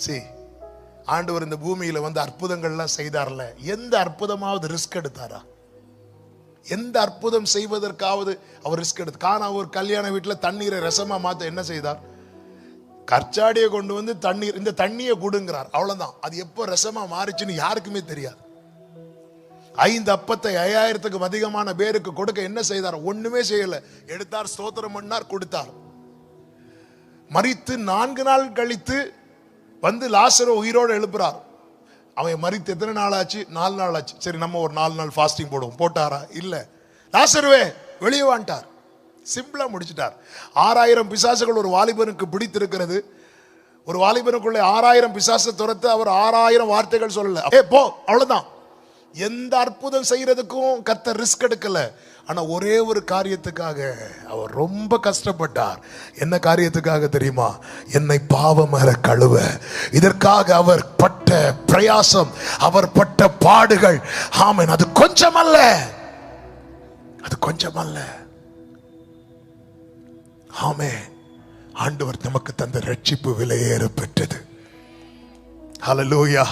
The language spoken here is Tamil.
சரி, ஆண்டவர் இந்த பூமியில வந்து அற்புதங்கள்லாம் செய்தார்ல, எந்த அற்புதமாவது ரிஸ்க் எடுத்தாரா? எந்த அற்புதம் செய்வதற்காவது அவர் ரிஸ்க் எடுத்து? கானா ஒரு கல்யாண வீட்டுல தண்ணீரை ரசமா மாத்த என்ன செய்தார்? கற்சாடியை கொண்டு வந்து தண்ணீர், இந்த தண்ணியை கொடுங்கிறார், அவ்வளவுதான். அது எப்போ ரசமா மாறிச்சுன்னு யாருக்குமே தெரியாது. 5 அப்பத்தை 5000க்கும் அதிகமான பேருக்கு கொடுக்க என்ன செய்தார்? ஒண்ணுமே செய்யல. எடுத்தார், ஸ்தோத்திரம் பண்ணார், கொடுத்தார். மரித்து 4 நாள் கழித்து வந்து லாசரு உயிரோடு எழுப்புறார். அவன் மரித்து எத்தனை நாள் ஆச்சு? 4 நாள் ஆச்சு. சரி, நம்ம ஒரு 4 நாள் ஃபாஸ்டிங் போடுவோம். போட்டாரா? இல்ல. லாசருவே வெளியே வாண்டார். சிம்பிளா முடிச்சிட்டார். 6000 பிசாசுகள் ஒரு வாலிபனுக்கு பிடித்திருக்கிறது. ஒரு வாலிபனுக்குள்ளே 6000 பிசாசை துரத்து அவர் 6000 வார்த்தைகள் சொல்லல. போ, அவ்வளவுதான். எந்த அற்புதம் செய்யறதுக்கும் கர்த்தர் ரிஸ்க் எடுக்கல. ஆனா ஒரே ஒரு காரியத்துக்காக அவர் ரொம்ப கஷ்டப்பட்டார். என்ன காரியத்துக்காக தெரியுமா? என்னை பாவமற கழுவ. இதற்காக அவர் பட்ட பிரயாசம், அவர் பட்ட பாடுகள், ஆமென், அது கொஞ்சமல்ல, அது கொஞ்சமல்ல. ஆமென். ஆண்டவர் நமக்கு தந்த ரட்சிப்பு விலையேற பெற்றது. ஹல்லேலூயா.